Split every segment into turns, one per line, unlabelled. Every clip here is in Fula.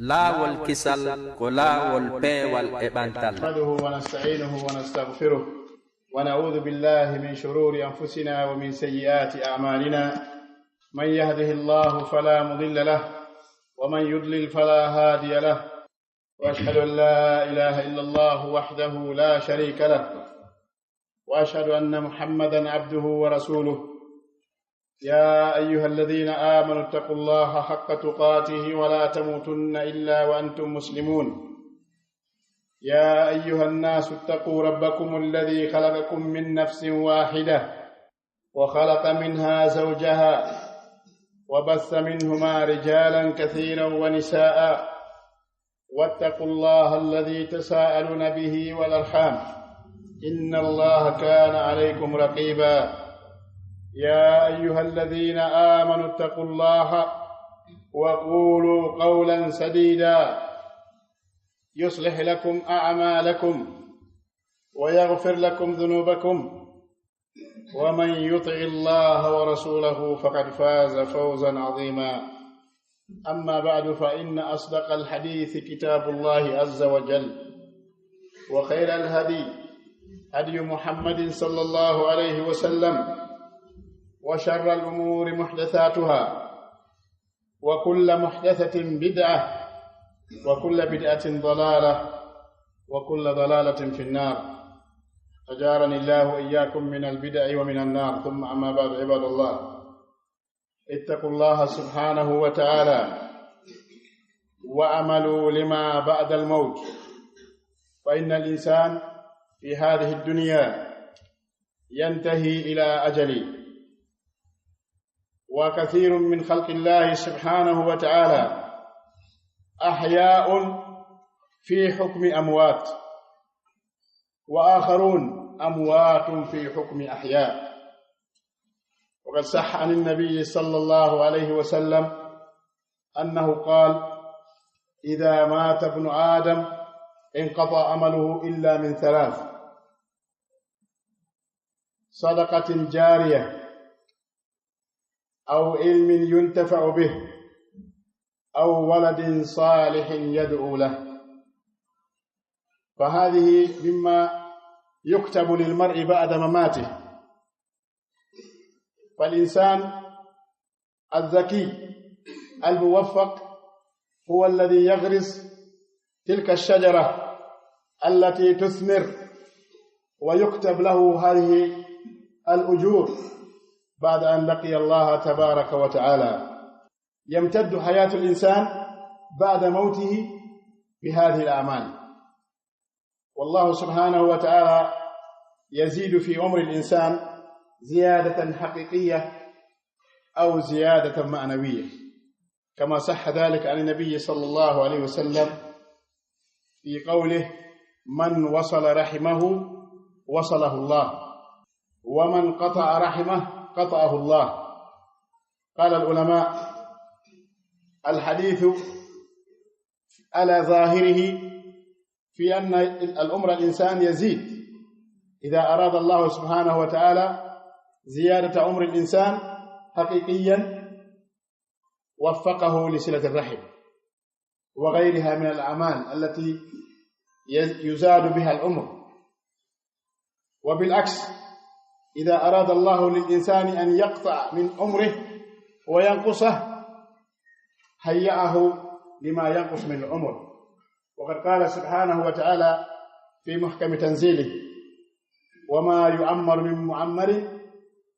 laawol kisal ko laawol peewal e ɓantal.
نحمده ونستعينه ونستغفره ونعوذ بالله من شرور أنفسنا ومن سيئات أعمالنا من يهده الله فلا مضل له ومن يضلل فلا هادي له وأشهد أن لا إله إلا الله وحده لا شريك له وأشهد أن محمدا عبده ورسوله يا أيها الذين آمنوا اتقوا الله حق تقاته ولا تموتن إلا وأنتم مسلمون يا أيها الناس اتقوا ربكم الذي خلقكم من نفس واحدة وخلق منها زوجها وبث منهما رجالا كثيرا ونساء واتقوا الله الذي تساءلون به والأرحام إن الله كان عليكم رقيبا يا أيها الذين آمنوا اتقوا الله وقولوا قولا سديدا يصلح لكم أعمالكم ويغفر لكم ذنوبكم ومن يطع الله ورسوله فقد فاز فوزا عظيما أما بعد فإن أصدق الحديث كتاب الله عز وجل وخير الهدي هدي محمد صلى الله عليه وسلم وشر الأمور محدثاتها وكل محدثة بدعة وكل بدعة ضلالة وكل ضلالة في النار أجارني الله وإياكم من البدع ومن النار ثم أما بعد عباد الله اتقوا الله سبحانه وتعالى وعملوا لما بعد الموت فإن الإنسان في هذه الدنيا ينتهي إلى أجله وكثير من خلق الله سبحانه وتعالى أحياء في حكم أموات وآخرون أموات في حكم أحياء وقد صح عن النبي صلى الله عليه وسلم أنه قال إذا مات ابن آدم انقطع عمله إلا من ثلاث: صدقة جارية أو علم ينتفع به أو ولد صالح يدعو له. فهذه مما يكتب للمرء بعد مماته. فالإنسان الذكي الموفق هو الذي يغرس تلك الشجرة التي تثمر ويكتب له هذه الأجور بعد أن لقي الله تبارك وتعالى. يمتد حياة الإنسان بعد موته بهذه الأعمال، والله سبحانه وتعالى يزيد في عمر الإنسان زيادة حقيقية أو زيادة معنوية، كما صح ذلك عن النبي صلى الله عليه وسلم في قوله: من وصل رحمه وصله الله ومن قطع رحمه قطعه الله. قال العلماء: الحديث على ظاهره في أن العمر الإنسان يزيد إذا أراد الله سبحانه وتعالى زيادة عمر الإنسان حقيقيا وفقه لصلة الرحم وغيرها من الأعمال التي يزاد بها العمر. وبالعكس إذا أراد الله للإنسان أن يقطع من عمره وينقصه هيأه لما ينقص من العمر. وقد قال سبحانه وتعالى في محكم تنزيله: وما يعمر من معمر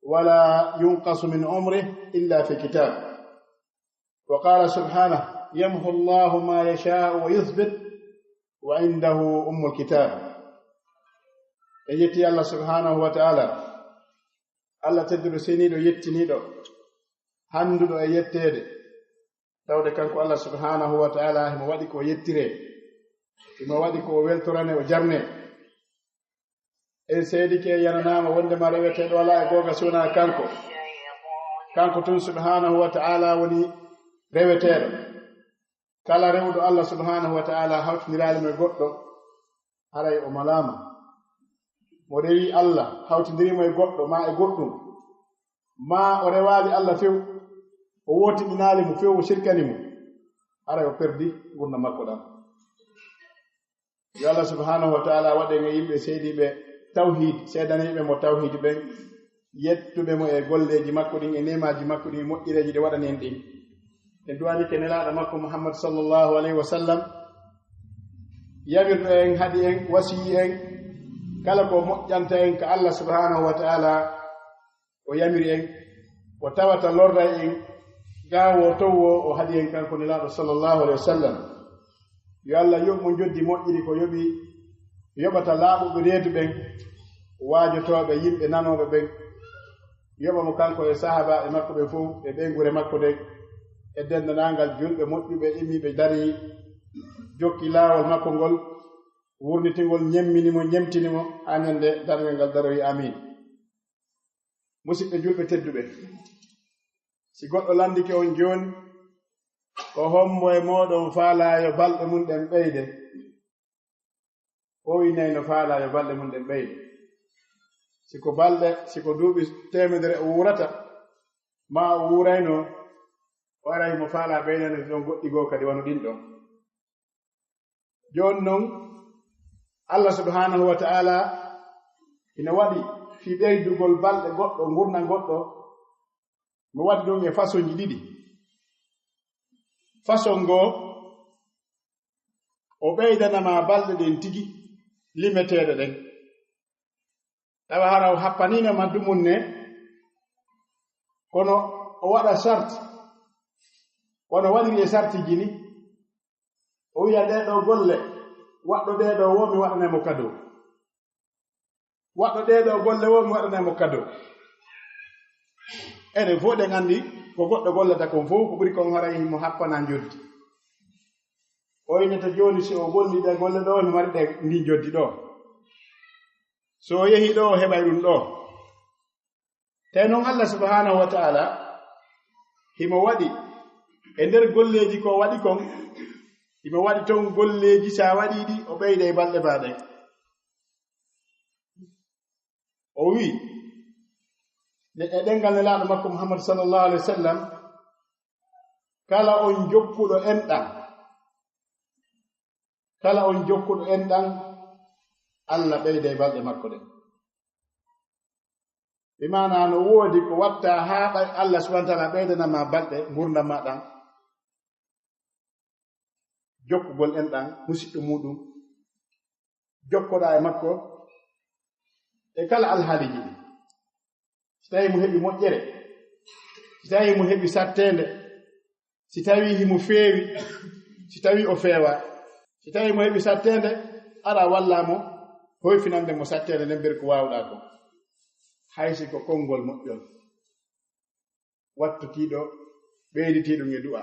ولا ينقص من عمره إلا في كتاب. وقال سبحانه: يمحو الله ما يشاء ويثبت وعنده أم الكتاب. يتي الله سبحانه وتعالى Allah tedduɗo seniiɗo yettiniiɗo handuɗo e yetteede tawde kanko Allah subhanahu wa ta'ala mo waɗi ko yettiree, mo waɗi ko weltorane o jarne. En seedike yananaama wondema reweteeɗo walaa e googa sona kanko tun subhanahu wa ta'ala woni reweteeɗo. Kala rewɗo Allah subhanahu wa ta'ala hawtindiraali mo e goɗɗo haray o malaama. mo rewi Allah hawtindirimo e goɗɗo ma e goɗɗum, ma o rewaali Allah few, o wotiɗinaali mo few, o shirkani mo, ara o perdi gurna makko ɗam. Yo Allah subhanahu wa ta'ala waɗe e yimɓe seediɓe tawhid, seedaniɓe mo tawhid ɓen, yettuɓe mo e golleji makko ɗin e nemaji makko ɗin, moƴƴireji ɗe waɗani en ɗin. En duwani ke nelaɗo makko Muhammad sallallahu alayhi wa sallam yamirɗo en, haɗi en, wasiyi en, kala ko moƴƴanta en ka Allah subhanahu wa ta'ala o yamiri en, o tawata lorda en gaawo towo o haɗi en kanko nelaɗo sallallahu alayhi wa sallam. Yo Allah yoɓ mo joddi moƴƴiri ko yoɓi yoɓata laaɓuɓe reedu ɓen, waajotoɓe yimɓe nanoɓe ɓen, yoɓa mo kanko e sahaba e makko ɓe fof e ɓengure makko ɗen e dendanangal julɓe moƴƴuɓe immiɓe dari jokki laawol makko ngol, wurnitingol, ñemminimo, ñemtinimo haa ñande darngal ngal daroyi. Amin. Musidɓe julɓe tedduɓe, si goɗɗo landike on jooni ko hombo e moɗon faalayo balɗe mum ɗen ɓeyde, o winayno faalayo balɗe mum ɗen ɓeyde. siko duuɓi temedere o wurata ma o wurayno, o aray mo faala ɓeynano ɗon goɗɗi goo kadi wano ɗin ɗon. Jooni noon Allah subhanahu wa ta'ala ina waɗi fi ɓeydugol balɗe goɗɗo, gurnan goɗɗo, mo waɗi ɗum e façon ji ɗiɗi. Façon ngoo o ɓeydanama balɗe ɗen tigi limeteɗe ɗen, tawa hara o happaninama dumun ne, kono o waɗa sarte, wono waɗiri e sartiji ni, o wiya ɗeɗo golle waɗɗo ɗeɗo wo mi waɗanemo cadeau, waɗɗo ɗeɗo golle wo mi waɗanemo cadeau. Enen fof ɗen andi ko goɗɗo gollata kon fof ko ɓuri kon haray mo happana joddi. O yinata joni si o golli ɗe golle ɗo mi mari ɗe ndi joddi ɗo, so o yehi ɗo o heɓay ɗum ɗo. Te noon Allah subhanahu wa ta'ala himo waɗi e nder golleji ko waɗi kon, himo waɗi ton golleji sa waɗi ɗi o ɓeyda e balɗe maɗe. O wi e ɗengal nelaɗo makko Muhammad sallallahu alaihi wa sallam, kala on jokkuɗo enɗan, kala on jokkuɗo enɗan, Allah ɓeyda e balɗe makko ɗen. Ɓe mana no woodi ko watta haa Allah subhanahu wa ta'ala ɓeydanama balɗe gurdam maɗan, jokkugol enɗan musidɗo muɗum, jokkoɗa e makko e kala alhaaliji ɗi. Si tawi mo heɓi moƴƴere, si tawi mo heɓi sattende, si tawi himo feewi, si tawi o feewa, si tawi mo heɓi sattende, ara wallamo hoyfinande mo sattende nden ber ko wawɗa ko, haysi ko konngol moƴƴol wattutiɗo ɓeyditiɗum e du'a.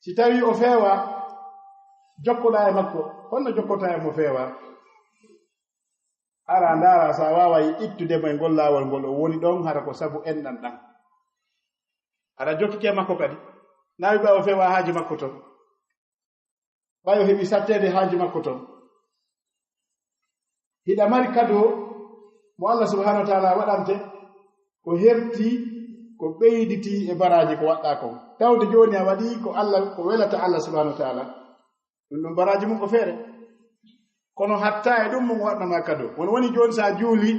Si tawi o feewa, jokkoɗa e makko, honno jokkota e mo feewa? Ara ndaara sa waaway ittudemo e ngol laawol ngol o woni ɗon hara ko sabu enɗan ɗan. Ara jokkike makko kadi, nawi ɓa o feewa haaji makko ton, ɓay o heɓi sattede haaji makko ton. Hiɗa mari cadeau mo Allah subhanahu wa ta'ala waɗante ko herti, ko ɓeyditi e baraji ko waɗɗa kon. Tawde joni a waɗi ko Allah, ko welata Allah subhanahu wa ta'ala, ɗum ɗum baraji mum ko feere. Kono hatta e ɗum mo waɗnama cadeau. Woni joni sa juuli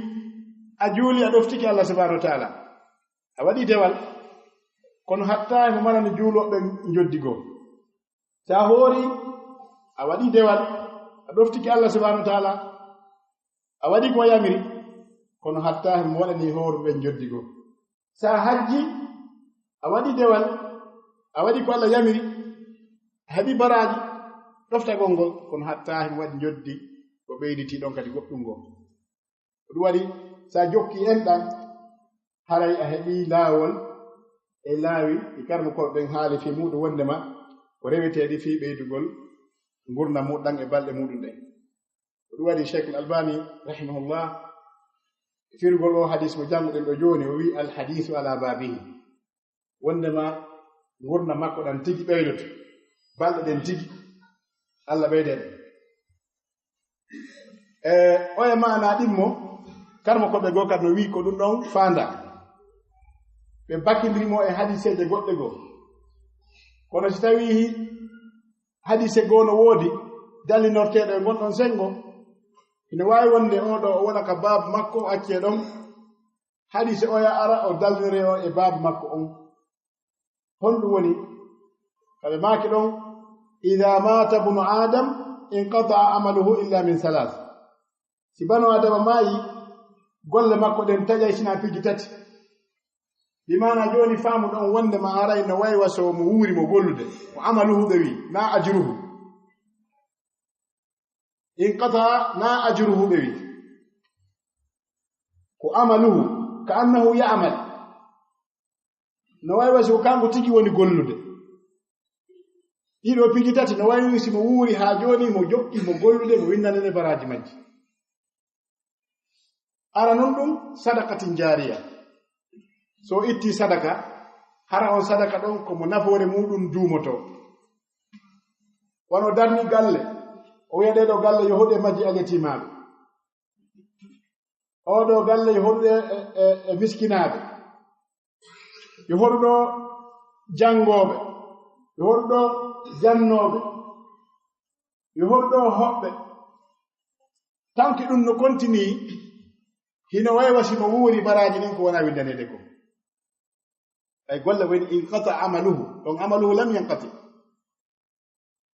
a ɗoftiki Allah subhanahu wa ta'ala, a waɗi dewal, kono hatta e mo marani juuloɓe joddigo. Sa hoori a waɗi dewal, a ɗoftiki Allah subhanahu wa ta'ala, a waɗi ko yamiri, kono hatta e mo waɗani horuɓe joddigo. Sa hajji a waɗi dewal, a waɗi ko Allah yamiri, a heɓi baraji ɗoftagol ngol, kono hatta e mo waɗi joddi ko ɓeyditi ɗon kadi goɗɗum ngol. Ɗum waɗi sa jokki enɗan, haray a heɓi laawol e laawi e karmo ko ɓen haali fi muɗum wondema ko reweteɗi fi ɓeydugol gurdam muɗum e balɗe muɗum ɗen. Ɗum waɗi Cheikh Al-Albani rahimahullah firgol o hadis mo janguɗen ɗo joni, o wi al hadisu ala babihi, wondema gurdam makko ɗan tigi ɓeydoto, balɗe ɗen tigi Allah ɓeyden. Oye mana ɗimmo karmo koɓe goo kadi no wi ko ɗum ɗon faanda, ɓe bakkidirimo e hadiseje goɗɗe goo. kono si tawi hadise goono woodi dallinorteeɗo e gonɗon sengo ina waawi wonde oɗo o wona ka baabu makko o accee ɗon hadise oya ara o daldinire o e baabu makko on honɗum woni kaɓe maaki ɗon ida mata bnu adam inqata'a amaluhu illa min salas si banu adama maayi golle makko ɗen taƴay sina piji tati bimana joni faamu ɗon wonde ma aray no way waso mo wuuri mo gollude mo amaluhu ɓe wi na ajruhu inqata'a na ajruhu ɓe wi ko amaluhu ka annahu ya'mal no way waso kanko tigi woni gollude ɗiɗo piji tati no way si mo wuuri ha joni mo joɓɓi mo gollude mo windane baraji majji ara non ɗum sadaqatin jariya so itti sadaka hara on sadaka ɗon komo nafoore muɗum duumoto wono darni galle o wiya ɗeɗo galle yo hoɗe majji aletimaɓe oɗo galle yo hoɗuɗe e miskinaɓe yo hoɗuɗo jangoɓe yo hoɗuɗo jannoɓe yo hoɗuɗo hoɓɓe tanki ɗum no continue hino waywa simo wuuri baraji ɗin ko wona windanede ko ay golle woni inqata amaluhu ɗon amaluhu lam yanqati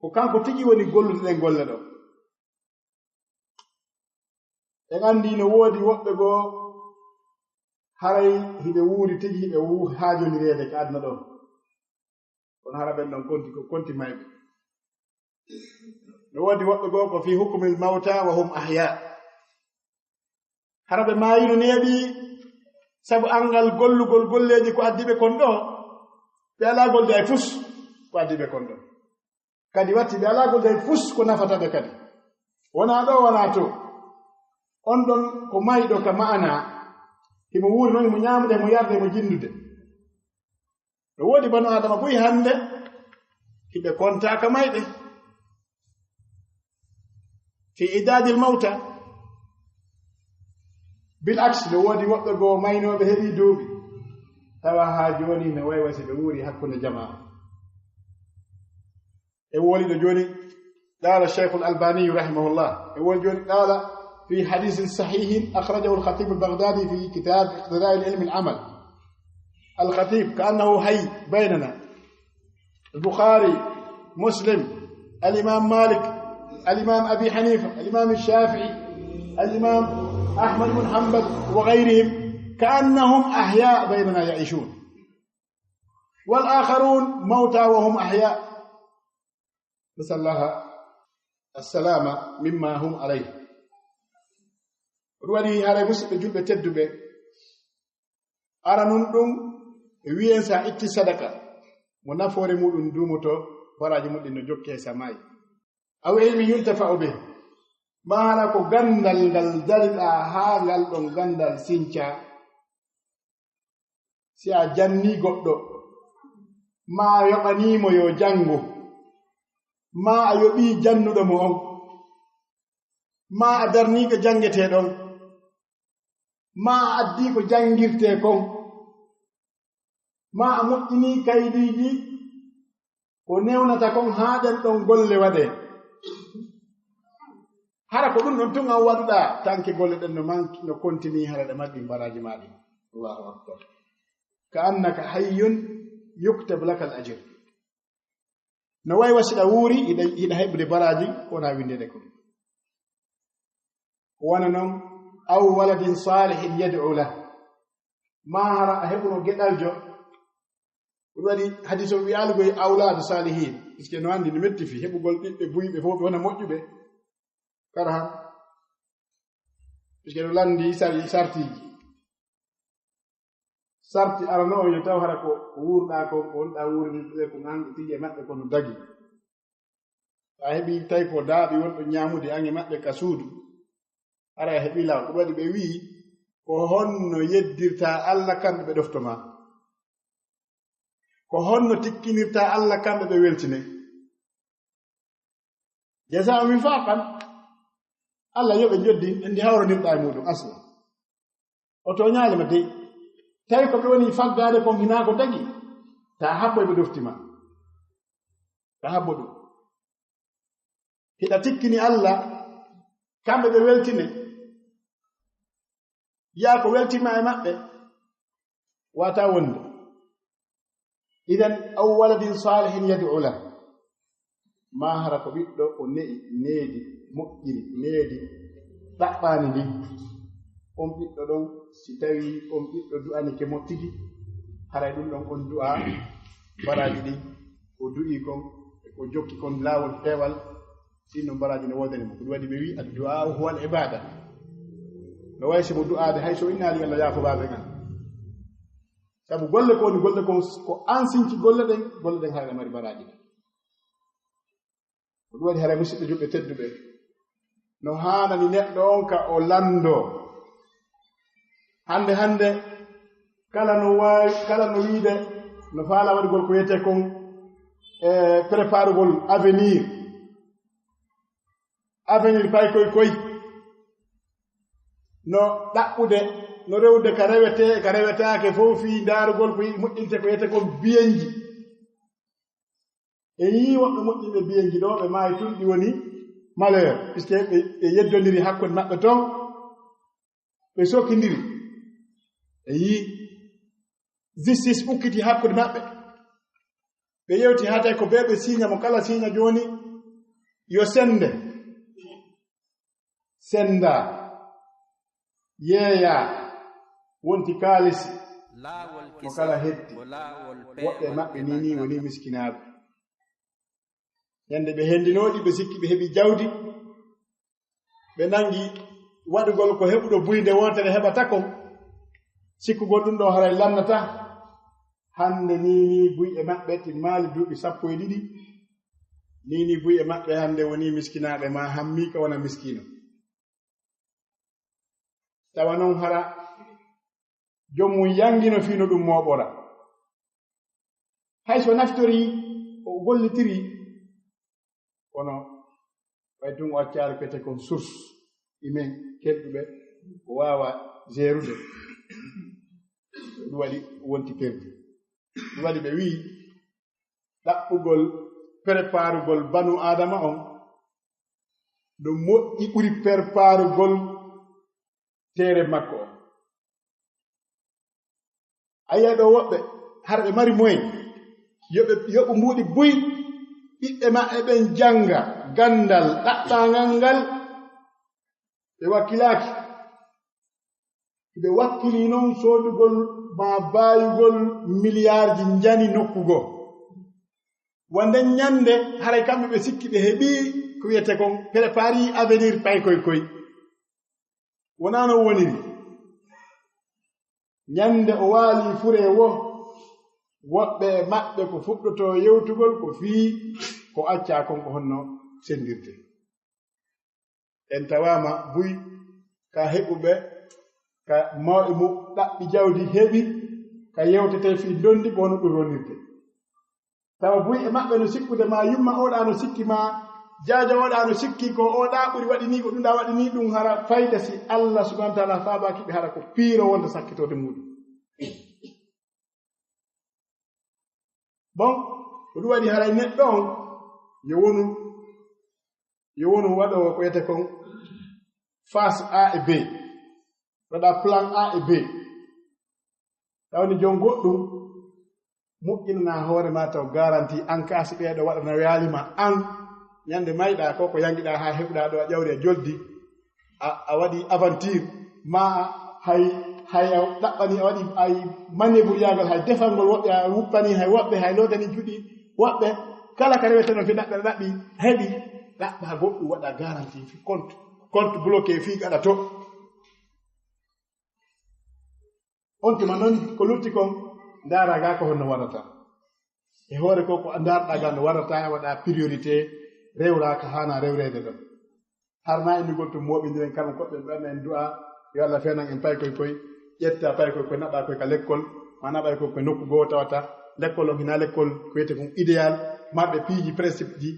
ko kanko tigi woni gollude ɗen golle ɗo en andi no woodi woɓɓe goo haray hiɓe wuuri tigi hiɓe haajonirede ko adna ɗon kono hara ɓen ɗon konti ko konti mayɓe no woodi woɓɓe goo ko fi hukmil mawta wa hum ahya hara ɓe maayino neeɓi sabu angal gollugol golleji ko addiɓe kon ɗo ɓe alaa golde ay fus ko addiɓe kon ɗo kadi watti ɓe alaa golde ay fus ko nafata ɓe kadi wona ɗo wona to on ɗon ko mayɗo ka ma'ana himo wuuri noon mo ñaamude mo yarde mo jinnude no woodi banu adama boyi hannde hiɓe kontaaka mayɗe fi idadil mawta bil aks no woodi woɓɓe goo maynooɓe heɓii duuɓi tawa haa jooni no waywa si ɓe wuuri hakkunde jamaa e woli ɗo jooni qaala cheikhu albaniyu rahimahullah e woli jooni qaala في حديث صحيح أخرجه الخطيب البغدادي في كتاب اقتضاء العلم العمل الخطيب كأنه حي بيننا البخاري مسلم الإمام مالك الإمام أبي حنيفة الإمام الشافعي الإمام أحمد بن حنبل وغيرهم كأنهم أحياء بيننا يعيشون والآخرون موتى وهم أحياء نسأل الله السلامة مما هم عليه ruwani haray musidɓe julɓe tedduɓe ara nun ɗum e wiyen sa itti sadaka mo nafoore muɗum duumoto baraji muɗum no jokke e samayi aw ilmi yuntafa'u bih maana ko gandal ngal dariɗa haa ngal ɗon gandal sinca si a janni goɗɗo ma a yoɓanimo yo jango ma a yoɓi jannuɗo mo on ma a darniiko jangeteɗon ma a addi ko jangirte kon ma a moƴƴini kaydiiji ko newnata kon haa ɗen ɗon golle waɗe hara ko ɗum ɗon tun an waɗuɗa tanke golle ɗen no manki no continue hara ɗe maɗɗi baraji maɗi allahu akbar ka annaka hayyun yuktab laka al ajr no way wasiɗa wuuri hiɗa heɓude baraji wona windede kon wona noon aw waladin salihin yad'u lah ma hara a heɓuno geɗaljo ɗum waɗi hadis o wi'alugoye awladu salihin puisque no anndi no metti fi heɓugol ɓiɓɓe buyɓe fof ɓe wona moƴƴuɓe kara han puisque no landi sarti arano yo taw hara ko wuurɗa ko wonɗa wuuriɓe ko nganɗo tigi e maɓɓe kono dagi a heɓi tawi ko daaɓi wonɗo ñaamude ange maɓɓe ka suudu ara a heɓi law ɗum waɗi ɓe wii ko honno yeddirta Allah kamɓe ɓe ɗoftoma ko honno tikkinirta Allah kamɓe ɓe weltine jazaa wifaqan Allah yoɓe joddi ndi hawronirɗa e muɗum asla o toñaalema dey tawi ko ɓe woni faggade kon hinaako tagi ta habbo ɓe ɗoftima habbo ɗum hiɗa tikkini Allah kamɓe ɓe weltine yaa ko weltima e maɓɓe wata wonde idan aw waladin salihin yad'u lahu ma hara ko ɓiɗɗo o needi moƴƴiri needi ɗaɓɓaani ndi on ɓiɗɗo ɗon si tawi on ɓiɗɗo du'anike mo tigi haray ɗum ɗon on du'a baraji ɗi o du'i kon o jokki kon laawol peewal sinno baraji ne wodani mo ko ɗum waɗi ɓe wi addu'a huwa al ibada no waysi mo du'aade hay so innaali Allah yaafobaaɓe ngan sabu golle ko woni golle kon ko an sinci golle ɗen haray mari baraji ɗi ko ɗum waɗi haray musidɓe juɓɓe tedduɓe no haanani neɗɗo on ka o lando hande kala no wiide no faala waɗugol ko wiyete kon préparugol avenir pay koy no ɗaɓɓude no rewde ka rewetaake fof fi ndaarugol ko moƴƴinte ko wiyete kon biyenji e yii woɓɓe moƴƴinɓe biyenji ɗo ɓe maayi tun ɗi woni malheur puisque ɓe yeddondiri hakkude maɓɓe ton ɓe sokkindiri e yii justice ukkiti hakkude maɓɓe ɓe yewti hatay ko ɓe siiña mo kala siiña jooni yo senda yeeya wonti kaalisi mo kala heddi woɓɓe maɓɓe ni woni miskinaaɓe yande ɓe hendinooɗi ɓe sikki ɓe heɓi jawdi ɓe nangi waɗugol ko heɓuɗo buyde wontere heɓata kon sikkugol ɗum ɗo haray lamnata hande ni buyɓe maɓɓe timmaali duuɓi 12 ni buyɓe maɓɓe hande woni miskinaaɓe ma hammi ka wona miskino tawa noon hara jommum yangino fiino ɗum mooɓora hay so naftori o gollitiri kono way tun o accaari pete kon source imen keɓɗuɓe o waawa gérude ɗum waɗi wonti perdi ɗum waɗi ɓe wii ɗaɓɓugol préparugol banu adama on ɗum moƴƴi ɓuri préparugol teere makko on ayiya ɗo woɓɓe har ɓe mari moyen yoɓe mbuuɗi buy ɓiɓɓe maɓɓe ɓen janga gandal ɗaɓɓangal ngal ɓe wakkilaaki ɓe wakkili noon soodugol ma baayugol milliardji njani nokkugo wonde ñande haray kamɓe ɓe sikki ɓe heɓii ko wiyete kon prépari avenir pay koy wonaa no woniri ñande o waali fure woɓɓe maɓɓe ko fuɗɗotoo yewtugol ko fii ko accaa kon ko honno sendirde en tawaama buy ka heɓuɓe ka mawɓe mo ɗaɓɓi jawdi heɓi ka yewtete fii ndondi ko hono ɗum ronirde tawa buy e maɓɓe no sikkude ma yumma oɗa no sikki ma jaaja oɗa no sikki ko oɗa ɓuri waɗi ni ko ɗum ɗa waɗi ni ɗum hara fayda si Allah subhanahu wa ta'ala faabaki ɓe hara ko piiro wonde sakkitode muɗum bon ko ɗum waɗi haray neɗɗo on yo wonu waɗo ko wiyete kon phase A et B waɗa plan A et B tawni jon goɗɗum moƴƴinana hoore ma taw garanti an kaasi ɓeeɗo waɗana yaalima an ñande mayɗa ko yangiɗa ha heɓɗa ɗo a ƴawri a joldi a waɗi aventure ma hay ɗaɓɓani a waɗi ay manébrouillagol hay defalngol woɓɓe a wuppani hay woɓɓe hay lodani juɗi woɓɓe kala ka rewete noon fi ɗaɓɓe ɗaɓɓi heɓi ɗaɓɓa goɗɗum waɗa garanti fi compte bloqué fi gaɗa to on tuma noon ko lutti kon ndaara ga ko honno waɗata e hoore ko ko ndaarɗa ga no waɗata waɗa priorité rewra ko hana rewrede ɗon harna indigol to moɓidiren kamɓe koɓɓe ɓerna en du'a yo Allah fenan en pay koy ƴetta pay koy naɓa koy ka l'école ma naɓa koy nokku goo tawata l'école on hina l'école ko wiyete kon idéal marɓe piiji principe ji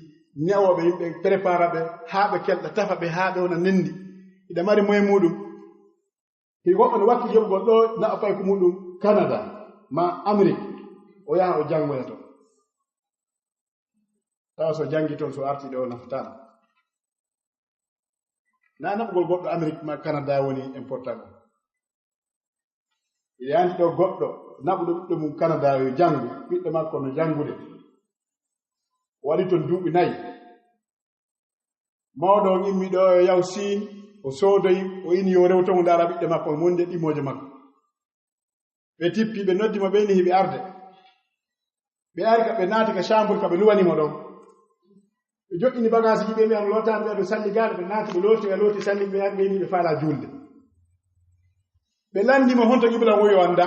newoɓe yimɓe prépara ɓe haa ɓe kelɗa tafa ɓe haa ɓe wona nendi ida mari moye muɗum hi woɓɓe no wakki joɓugol ɗo naɓa pay ko muɗum Canada ma Amérique o yaha o jangoya to tawa so jangi toon so arti ɗo naftama na naɓugol goɗɗo Amérique ma Canada woni important yandi ɗo goɗɗo naɓuɗo ɓiɗɗo mum Canada yo jangu ɓiɗɗo makko no jangude waɗi toon duuɓi 4 mawɗo on immi ɗo yo yaw Siin o soodoyi o ini yo rewto mo ndaara ɓiɗɗo makko monde ɗimoje makko ɓe tippi ɓe noddi mo ɓeyni hiɓe arde ɓe ari ka ɓe naati ka chambre ka ɓe luwanimo ɗon ɓe joƴƴini bagage ji ɓe mbiyan lootani ɓe ɗo salli gaaɗo ɓe naati ɓe looti salli ɓe ari ɓeyni ɓe faala julde ɓe landimo honto qibla woyo anda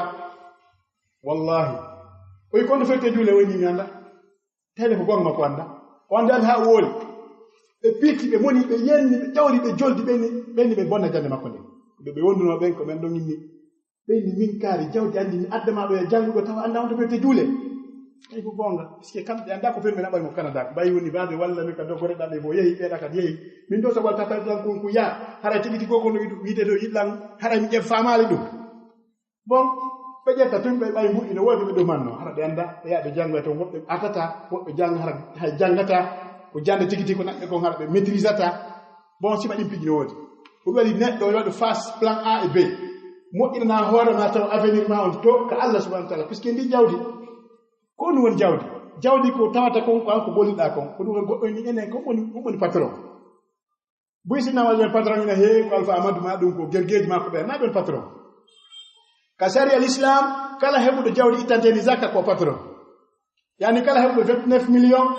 wallahi oyi kono fete juule woni mi anda tawde ko gonga ko anda o anda ha wooli ɓe piiti ɓe moni ɓe yenni ɓe ƴawri ɓe joldi ɓenni ɓe bonna jande makko nde ɓe wonduno ɓen ko ɓen ɗon inni ɓenni min kaari jawdi andi mi addama ɗo e janguɗo tawa anda honto fete juule tawi ko gonga puisque kamɓe anda ko fen ɓe naɓani mo Canada ko ɓayi woni baade walla mi ka dogore ɗaɓe bo yehi ɓeeɗa kadi yehi min ɗo so walta tawi tan konko yaa hara tigiti goo kono wiide to yiɗɗan hara mi ƴef faamaali ɗum bon ɓe ƴetta tun ɓe ɓayi mbuɗi no woodi ɓe ɗumanno hara ɓe anda ɓe yaa ɓe janngoya toon woɓɓe atata woɓɓe janga hara hay janngata ko jande tigiti ko naɓɓe kon hara ɓe maîtrisata bon sima ɗin piji no woodi ko waɗi neɗɗo waɗa face plan A et B moƴƴinana hoore ma taw avenir ma on to ka Allah subhanahu wa taala puisque ndi jawdi ko ɗum woni jawdi ko tawata kon ko an ko bolliɗa kon ko ɗum woni goɗɗo ni enen kon woni patron buy sinama jon patron ina heewi ko Alpha Amadou ma ɗum ko gergeji ma ko ɓe na ɓen patron ka sari al islam kala heɓuɗo jawdi ittanteni zakka ko patron yani kala heɓuɗo 29 millions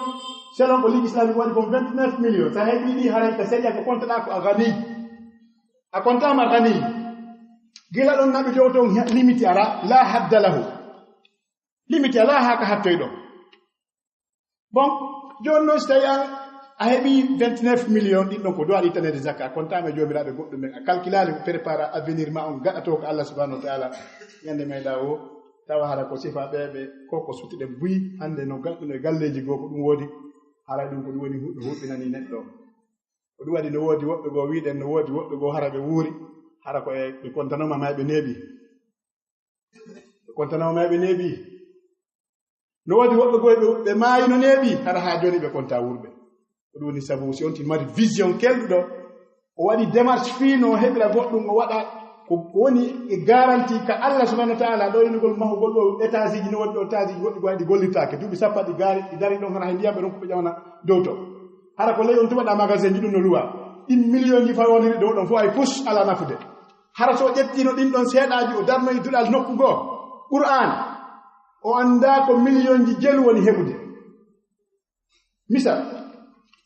selon ko ligue islamique waɗi kon 29 millions sa heɓi ɗi haray ka seeɗa ko compteɗa ko a gani a comptama gani gila ɗon naɓe jow ton limiti ara la hadda lahu limiti ala haka hattoy ɗon bon joni noon so tawi a heɓi 29 millions ɗin ɗon ko dowaɗi ittanede zakka a comptama jomiraɓe goɗɗum ɓen a calculali préparé avenir ma on gaɗato ko Allah subhanahu wa taala ñande meɗa o tawa hara ko sifa ɓeɓe ko suttiɗe buyi hande no gaɗɗuno e galleji goo ko ɗum woodi hara ɗum ko ɗum woni huɗɗinani neɗɗo ko ɗum waɗi no woodi woɓɓe goo wiɗen no woodi woɓɓe goo hara ɓe wuuri hara ko ɓe kontanoma ma ɓe neeɓi ɓe kontanoma ma ɓe neeɓi no woodi woɓɓe goo ɓe maayi no neeɓi hara ha joni ɓe konta wurɓe ko ɗum woni sabu si on tin mari vision kelɗuɗo o waɗi démarche fiino heɓira goɗɗum o waɗa ko woni e garantie ka Allah subhanahu wa taala ɗo inugol mahugol ɗo étage ji no woni ɗo étage ji goɗɗi ko waɗi gollirtake duuɓi sappo ɗi gaari ɗi dari ɗon hara hay ndiyam ɓe ɗon ko ɓe ƴawna dow to hara ko ley on tumaɗa magasin ji ɗum no luwa ɗin million ji fawoniri ɗo ɗon fof ay pus ala nafude hara so ƴettino ɗin ɗon seeɗaji o darnoyi duɗal nokku goo Qur'an o anda ko million ji jelu woni heɓude misal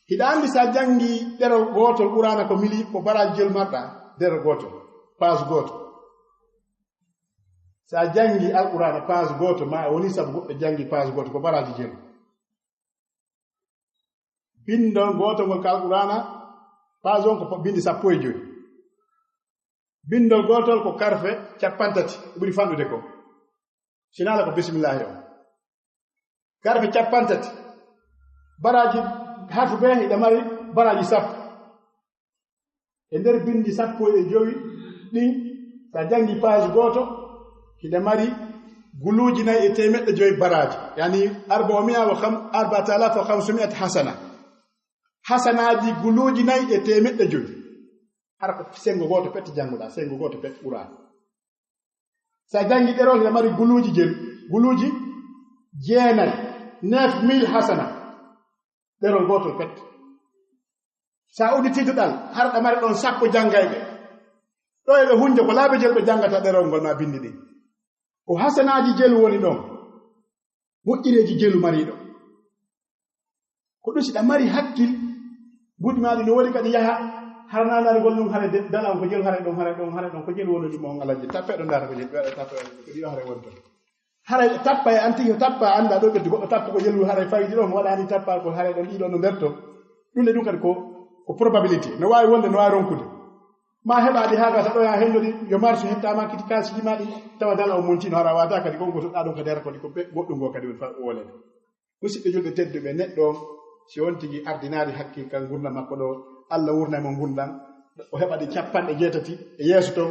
hiɗa andi sa jangi ɗerol gotol Qur'ana ko baraji jelu marɗa ɗerol gotol page goto sa jangi alqur'ana page goto ma woni sabu goɗɗo jangi page goto ko baraji jelu bindon goto ngol ka alqur'ana page on ko bindi 15 bindol gotol ko karfe 50 ɓuri fanɗude ko sinala ko bisimillahi o karfe 50 baraji harfu be hiɗa mari baraji 10 e nder bindi 15 ɗin sa jangi page goto hiɗa mari guluji 400 baraji yani 4500 hasanaji guluji 400 har ko sengo goto pet janguɗa sengo goto pet Qur'an sa jangi ɗerol hiɗa mari guluji guluji 9000 hasana ɗerol gotol pet sa uditituɗal har ɗa mari ɗon sappo jangayɓe ɗo eɓe hunde ko laaɓe jelu ɓe jangata ɗerol ngol ma bindi ɗin ko hasanaji jelu woni ɗon moƴƴireji jelu mariɗo ko ɗum siɗa mari hakkil buɗi maɗi no woni kadi yaha har nanargol ɗum hare dalan ko jelu hare ɗon ko jelu woni ɗum on alaji tappe ɗo ndata ko jelu ɓeɗa tappe ko ɗiɗo hare wonto hare tappa e anti tappa anda ɗo ɓeddi goɗɗo tappa ko jelu hare fayidi ɗo mo waɗani tappa ko hare ɗon ɗiɗo no nderto ɗum ɗum kadi ko probabilité no wawi wonde no wawi ronkude ma heɓaɗi haga ta ɗo ya hendoɗi yo marche hettama kiti kasiji maɗi tawa dal o montino hara wata kadi gongo to ɗaɗon kadi hara kadi ko goɗɗum go kadi woni fa wolede musidɓe julɓe tedduɓe neɗɗo si on tigi ardinaari hakkil kan gurdam makko ɗo Allah wurnay mo gurdam o heɓa ɗi 80 e yeeso to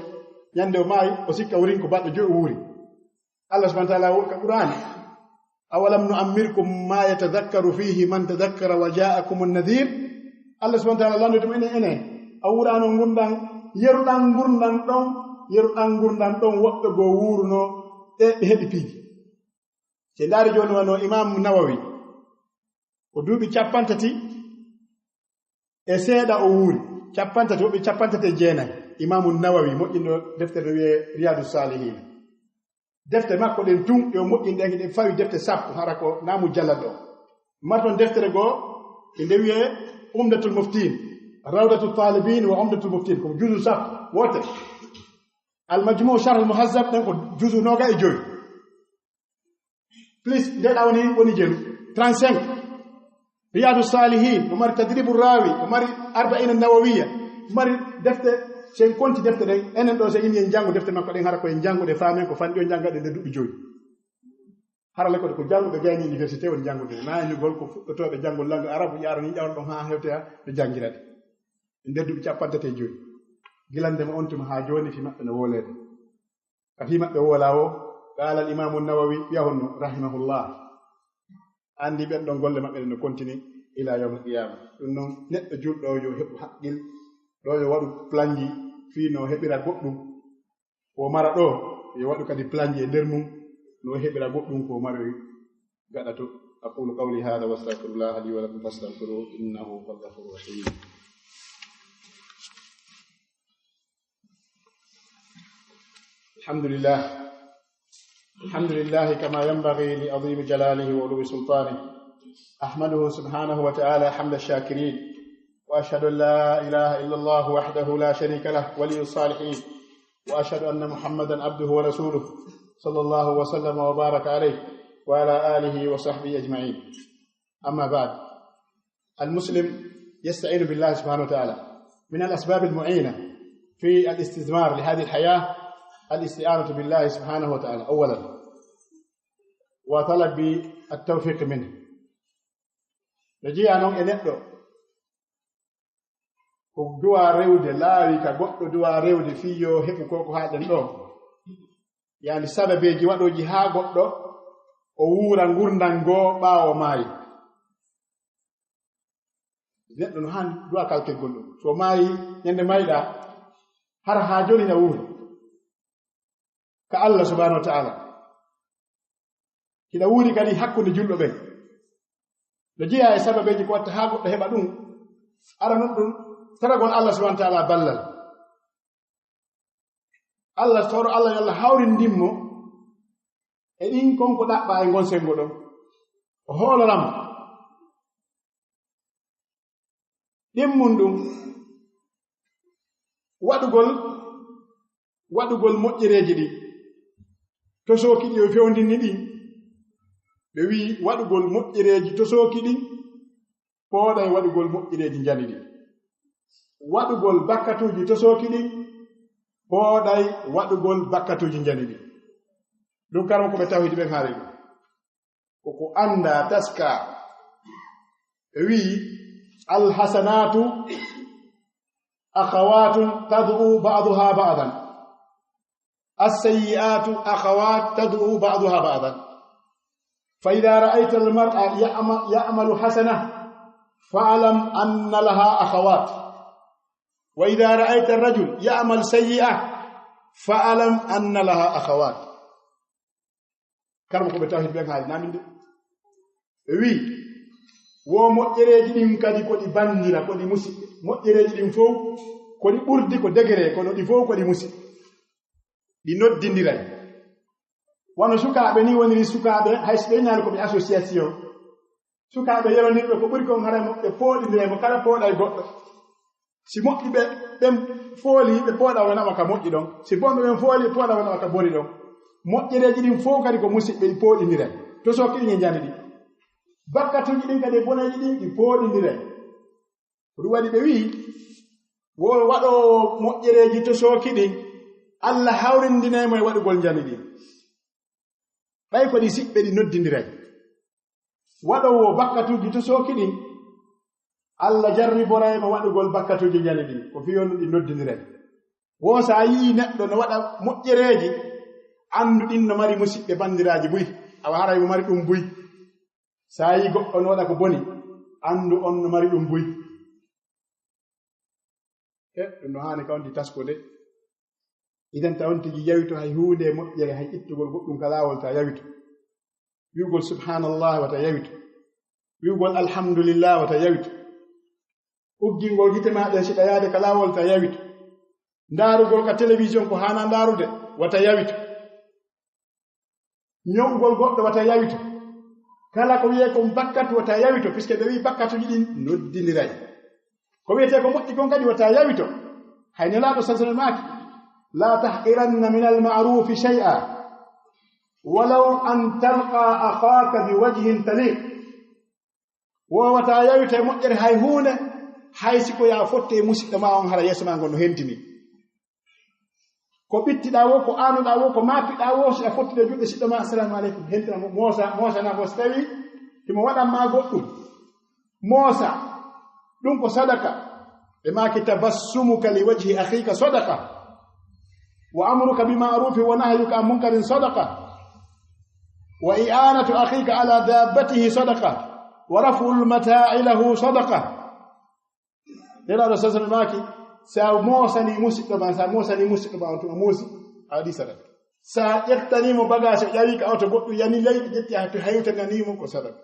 ñande o maayi o sikka wurin ko balɗe joyi o wuuri Allah subhanahu wa taala woni ka Qur'an awalam nu'ammirkum ma yatadhakkaru fihi man tadhakkara wa ja'akum an-nadhir. Allah subhanahu wa ta'ala landoto ene awurano gurdan yerudan gurdan don wobbe go wuruno be hebi piiji. Ce ndaari joni wano Imam Nawawi o duubi 50 e seeda o wuuri 50 wobbe 59 Imam Nawawi moƴƴindo deftere wiye Riyadus Salihin. Defte makko den tun e moƴƴinde de fawi defte sappo hara ko namu jallado marton deftere go e wiye Umdatul Muftin, Rawdatul Talibin wa Umdatul Muftin ko juzu sappo wote. Al Majmu' Sharh al Muhazzab den ko juzu noga e joyi. Please deda woni jelu 35. Riyadus Salihin o mari Tadribur Rawi o mari 40 an-Nawawiyya o mari defte sen konti defte den enen do se inni en jangu defte makko den hara ko en jangude faamen ko fandi o jangade de dubbi joyi. Hara le ko jangude gayni université woni jangude naayugol ko fuddotobe jangol langue arabu yarani jawon don ha hewte be jangirade nder dubbi 55 gilande mo ontuma ha joni fi mabbe no wolede ka fi mabbe wolawo qala al imam an-Nawawi yahunnu rahimahullah andi ben don golle mabbe no continue ila yawm al-qiyamah dum non neddo juldo yo hebu haqqil do yo wadu planji fi no hebira goddum o mara do yo wadu kadi planji e der mum no hebira goddum ko mari gadato. aqulu qawli hadha wa astaghfirullah li wa lakum fastaghfiruhu innahu huwal ghafurur rahim. alhamdulillah kama yanbaghi li azim jalalihi wa ulwi sultanihi ahmaduhu subhanahu wa ta'ala hamda ash-shakirin wa ashhadu an la ilaha illa Allah wahdahu la sharika lahu waliyus salihin wa ashhadu anna Muhammadan abduhu wa rasuluhu صلى الله وسلم وبارك عليه وعلى آله وصحبه أجمعين. أما بعد، المسلم يستعين بالله سبحانه وتعالى. من الأسباب المعينة في الاستثمار لهذه الحياة الاستعانة بالله سبحانه وتعالى أولا، وطلب التوفيق منه. نجي أنهم ينقلوا دوا ريود لا يكبر دوا ريود فيه هفكوك هذا النوع. Yani sababeji wadoji ha goddo o wuura gurdan go baawo maayi neddo no han du'a kalke goldo so maayi nyande mayda har ha joni na wuuri ka Allah subhanahu wa ta'ala kila wuuri kadi hakkunde juldo be do jiya e sababeji ko watta ha goddo heba dum ara non dum taragol Allah subhanahu wa ta'ala ballal Allah toro Allah yalla hawrindimmo e din konko dabba e gonsengo don o holoram dimmundum wadugol mojjireji di to soki di o fewndini di be wi wadugol mojjireji to soki di pooday wadugol mojjireji jani di wadugol bakkatuji to soki di pooday wadugol bakkatuji jani di dum karam ko be tawhid be haare ko anda taska wi al hasanatu akhawatun tad'u ba'daha ba'dan as-sayyi'atu akhawat tad'u ba'daha ba'dan fa idha ra'aita al mar'a ya'malu hasanah fa'lam anna laha akhawat wa idha ra'aita ar-rajul ya'mal sayyi'ah fa'lam anna laha akhawat. Karmo ko be tawhid be haali naminde wi wo moƴƴereji ɗin kadi ko ɗi bandira ko ɗi musidɓe moƴƴereji ɗin fof ko ɗi ɓurdi ko degré kono ɗi fof ko ɗi musidɓe ɗi noddindiray wono sukaaɓe ni woniri sukaaɓe hayso ɓe ñaani ko ɓe association sukaaɓe yeronirɓe ko ɓuri kon hara ɓe pooɗindiremo kala pooɗa e goɗɗo si moƴƴi ɓe ɓen fooli ɓe pooɗa wonama ka moƴƴi ɗon si bonɓe ɓen fooli ɓe pooɗa wonama ka boni ɗon moƴƴereji ɗin fof kadi ko musidɓe ɗi pooɗindiray to sokki ɗin e jani ɗi bakkatuji ɗin kadi boneji ɗin ɗi pooɗindiray ko ɗum waɗi ɓe wi wo waɗo moƴƴereji to sooki ɗin Allah hawrindinaymo e waɗugol jani ɗin ɓay ko ɗi siɓɓe ɗi noddindiray waɗowo bakkatuji to sooki ɗin Allah jarriboraymo waɗugol bakkatuji jani ɗin ko fiyonu ɗi noddindiray wo sa yi neɗɗo no waɗa moƴƴereji andu ɗin no mari musidɓe bandiraji buyi awa haray mo mari ɗum buy sa yi goɗɗo no waɗa ko boni andu on no mari ɗum buy ɗum no hani kawndi tasko de idan tawon tigi yawito hay huunde moƴƴere hay ittugol goɗɗum ka laawol ta yawito wi'ugol subhanallah wata yawito wi'ugol alhamdulillah wata yawito uggingol gite maɗen siɗa yaade ka laawol ta yawito ndaarugol ka télévision ko hana ndaarude wata yawito ñowgol goɗɗo wata yawito kala ko wiye ko bakkatu wata yawito puisque ɓe wi bakkatuji ɗin noddiniray ko wiyete ko moƴƴi gon kadi wata yawito hay nelaaɗo sasane maaki la tahqiranna min alma'rufi shay'a walaw an talqa akhaka biwajhin taliq wowata yawita e moƴƴere hay huunde hay siko ya fotte musidɗo ma on hara yeeso ma ngon no hentini ko ɓittiɗa wo ko anuɗa wo ko maapiɗa wo so a fottide juɗɗe siɗɗo ma assalamu aleykum hentina moosana bo so tawi himo waɗanma goɗɗum moosa ɗum ko sadaka ɓe maaki tabassumuka li wajhi akhika sadaka wa amruka bima'rufi wa nahyuka an munkarin sadaka wa i'anatu akhika ala dabbatihi sadaka wa raf'ul mata'i lahu sadaka nelaɗo sasana maaki sa moosani musidɗo ma on tuma muusi a waɗi sadaka sa ƴettanimo bagage o ƴawi ka auto goɗɗum yani leyɗi ƴetti ha to haytanganimo ko sadaka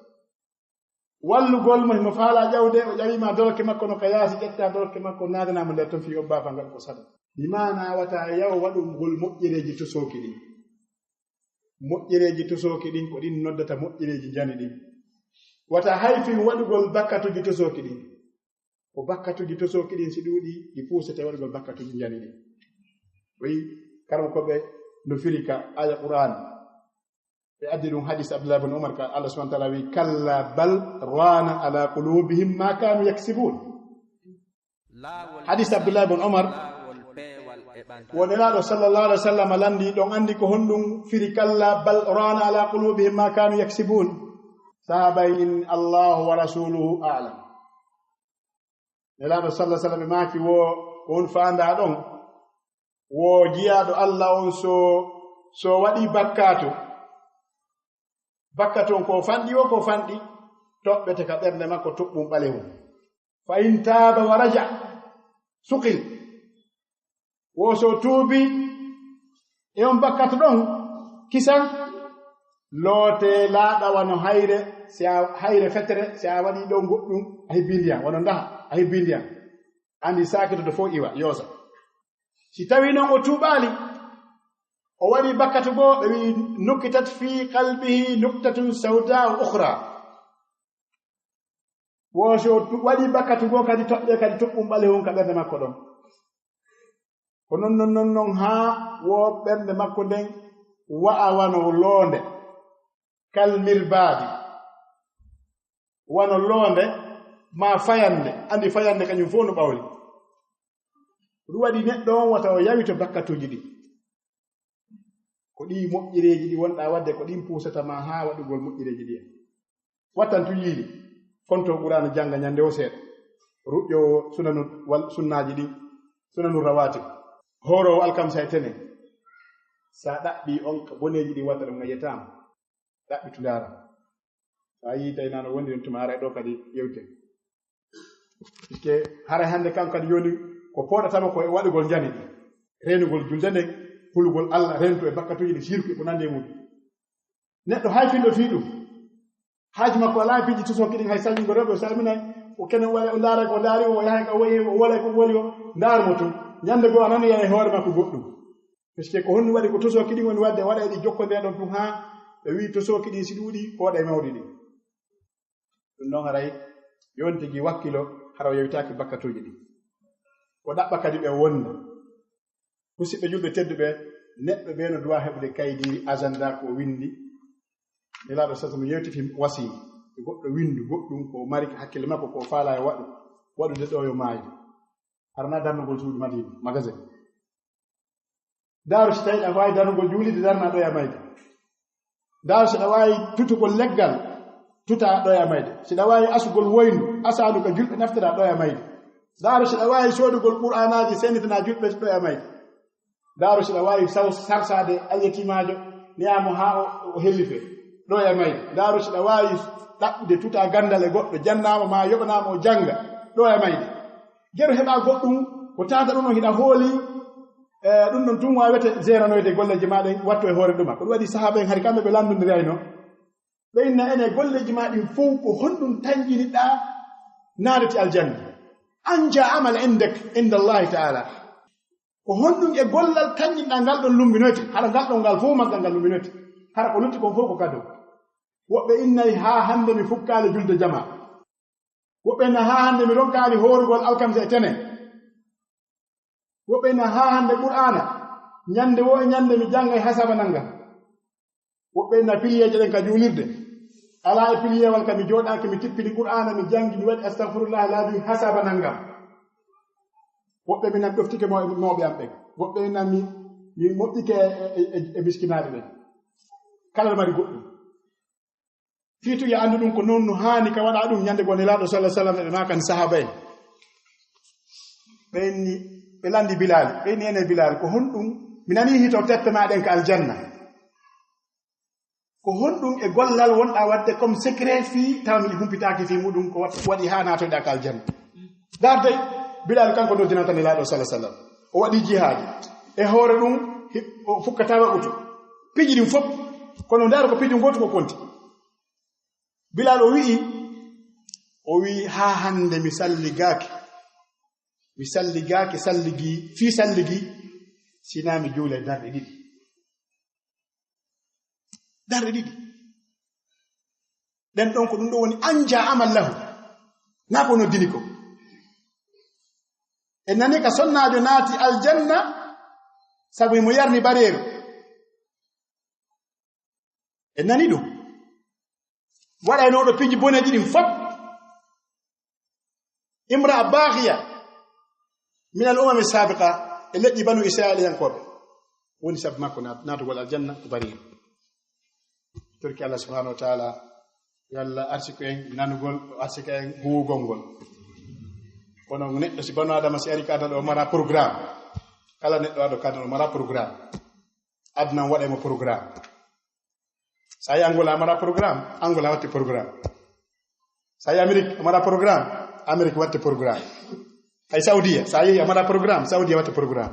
wallugol mo himo faala ƴawde o ƴawima dolke makko no ka yaasi ƴetta dolke makko nadanamo nder ton fi o bafa ngal ko sadaka bimana wata yaw waɗumgol moƴƴereji tosooki ɗin moƴƴereji tosooki ɗin ko ɗin noddata moƴƴereji jani ɗin wata hayfin waɗugol bakkatuji tosooki ɗin ko bakkatuji tosooki ɗin si ɗuuɗi ɗi puusete waɗugol bakkatuji jani ɗin oyi karam koɓe no firi ka aya qur'an ɓe addi ɗum hadis abdullah ibn umar ka allah subhanahu wa ta'ala wi kalla bal rana ala qulubihim ma kanu yaksibun hadis abdullah ibn umar wonelaaɗo sallallahu alaihi wa sallam landi ɗon andi ko honɗum firi kalla bal rana ala qulubihim ma kanu yaksibun sahaba in allahu wa rasuluhu a'lam nelaaɗo sallallahu alaihi wa sallam maaki wo ko on faanda ɗon wo jiyaɗo allah on so waɗi bakkato on ko fanɗi wo ko fanɗi toɓɓete ka ɓernde makko toɓɓum ɓalehum fa in taaba wa raja suqil wo so tuubi e on bakkato ɗon kisan loote laaɗa wano hayre fetere si a waɗi ɗon goɗɗum a hebbi ndiyam wono ndaha a hebbi ndiyam andi sakito to fof iwa yoosa si tawi noon o tuuɓaali o waɗi bakkatu goo ɓe wi nukkitat fi qalbihi nuktatun sawda ukhra wo so waɗi bakkatu goo kadi toɓɓe kadi toɓɓum ɓalehum ka ɓernde makko ɗon ko non haa wo ɓernde makko nden wa'a wano loonde kalmirbaadi wano loonde ma fayande andi fayande kañum fof no ɓawli ɗum waɗi neɗɗo on wata o yawi to bakkatuji ɗi ko ɗi moƴƴireji ɗi wonɗa wadde ko ɗin puusata ma haa waɗugol moƴƴireji ɗi wattan tu yiili fonto ɓurano janga ñande o seeɗa ruƴƴowo sunnaji ɗi sunanu rawati horowo alkamsa e tenen sa ɗaɓɓi on ka boneji ɗi watta ɗum ngayyatama ɗaɓɓi tudara sa yi tawi nano wondi ɗum tuma haray ɗo kadi yewten puisque haray hande kanko kadi yoni ko poɗatama ko e waɗugol jani ɗi renugol julde nden hulugol allah rento e bakkatuji ɗi sirku ko nande mum neɗɗo hayfinɗo fi ɗum haaji makko ala piiji tosoki ɗin hay salligo rewɓe o salminay o kenen o ndaara ko ndaari o yahay ko woyi o wolay ko woli o ndaarmo tun ñande goo anani yaha e hoore makko goɗɗum puisque ko honni waɗi ko tosoki ɗin woni wadde waɗa ɗi jokkondeɗon tun haa ɓe wi tosoki ɗin si ɗuuɗi ko waɗa e mawɗi ɗin ɗum noon haray yontigi wakkilo hara o yewitaaki bakkatuji ɗin ko ɗaɓɓa kadi ɓe wonna musidɓe julɓe tedduɓe neɗɗo ɓe no duwa heɓde kaydiri agenda ko windi nelaaɗo sasa mo yewtiti wasi e goɗɗo windu goɗɗum ko mari hakkille makko ko faala e waɗude ɗo yo maayde harana darnugol suudu madina magasin daaru so tawi a waawi darnugol juulide darna ɗo e mayde daaru so ɗa waawi tutugol leggal tuta ɗo e mayde so ɗa waawi asugol woyndu asaadu ko julɓe naftira ɗo e mayde daaru so ɗa waawi soodugol qur'anaji senitina julɓe ɗo e mayde daaru so ɗa waawi sarsade alyetimaajo niyamo haa o hellife ɗo ɗo e mayde ndaaru so ɗa waawi ɗaɓɓude tuta gandal e goɗɗo jannaama ma yoɓanaama o jannga ɗo e mayde geru heɓa goɗɗum ko tata ɗum on hiɗa hooli ɗum ɗon tun waawete géranoyde golleji maɗen wattu e hoore ɗuma ko ɗum waɗi sahaba en hari kamɓe ɓe landondirayno ɓe inna ene golleji maɗin fof ko honɗum tañƴiniɗa naadete aljanna anja amal inda allahi taala ko honɗum e gollal tañƴinɗa ngal ɗon lumbinoyte haɗa ngal ɗon ngal fof maggal ngal lumbinoyte hara ko lutti kon fof ko kado woɓɓe innayi ha hande mi fukkali julde jama woɓɓe inna ha hande mi ronkali horugol alkamisa e tene woɓɓe inna ha hande qur'ana ñande wo e ñande mi jangay hasaba nangam woɓɓe inna piliyeje ɗen ka juulirde ala e piliyewal ka mi jooɗaki mi tippini qur'ana mi jangi mi waɗi astahfirullah laabi hasaba nangam woɓɓe mi nan ɗoftike mawɓe am ɓen woɓɓe inna mi moƴƴike e miskinaɓe ɓen kala mari goɗɗum fiituya andu ɗum ko noon no haani ka waɗa ɗum ñande go nelaɗo sallah sallam e ma kan sahaba en ɓenni ɓe landi bilali ɓenni ene bilali ko honɗum mi nani hito tette maɗen ka aljanna ko honɗum e gollal wonɗa wadde comme secret fii taw mi humpitaki fi muɗum ko waɗi ha natoyɗa ka aljanna darday bilal kanko noddinanta nelaɗo sallah sallam o waɗi jihaadi e hoore ɗum o fukkata waɓutu piji ɗin fof kono ndaaro ko piji goto ko konti bilal o wi ha hande mi salligaki salligi sina mi juula darɗe ɗiɗi ɗen ɗon ko ɗum ɗo woni anja amal lahu na ko noddini ko en nani ka sonnajo naati aljanna sabu mo yarni bareeru en nani ɗum waɗaynoɗo piji boneji ɗin fof imra bahiya min al umami sabiqa e leƴƴi banu israiliyankoɓe woni sabu makko naatugol aljanna ko bareeru torki Allah subhanahu wa ta'ala yalla arsiko en nanugol arsika en huwugol ngol kono neɗɗo si banu adama si ari ka ɗo mara programme kala neɗɗo aɗo kada ɗo mara programme adnan waɗaymo programme sa yi angola mara programme angola watte programme sa yi amérique amara programme amérique watte programme hay saudia sa yi amara programme saudia watte programme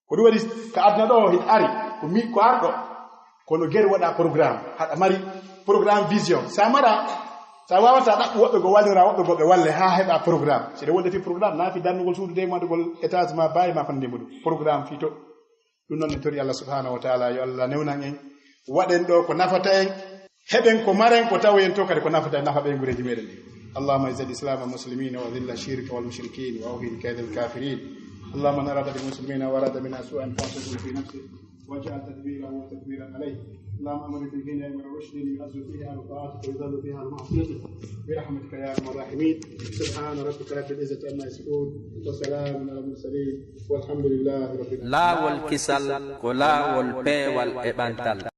ko ɗum waɗi ka adna ɗo hin ari ko arɗo kono gere waɗa programme haɗa mari programme vision sa wawata ɗaɓɓu woɓɓe go wallira woɓɓe goɓe walle ha heɓa programme seɗe wonde fi programme naafi dannugol suudu de madugol étage ma bawi ma fande muɗum programme fi to ɗum noon en tori Allah subhanahu wa ta'ala yo Allah newnan en waɗen ɗo ko nafata en heɓen ko maren ko tawoyen to kadi ko nafata en nafa ɓe gureji meɗen ɗi allahumma izz al-islam wal muslimin wa dhilla shirka wal mushrikin wa awhin kayd al-kafirin allahumma man arada bil muslimina wa arada bina su'an fa'tuhu fi nafsihi واجعل تدبيره وتدبيرا عليه اللهم امر في الدين امر رشد يعز فيها طاعتك ويذل فيها معصيتك برحمتك يا ارحم الراحمين سبحان ربك رب العزه عما يصفون وسلام على المرسلين والحمد لله رب العالمين
لا والكسل كلا والبي والإبانتل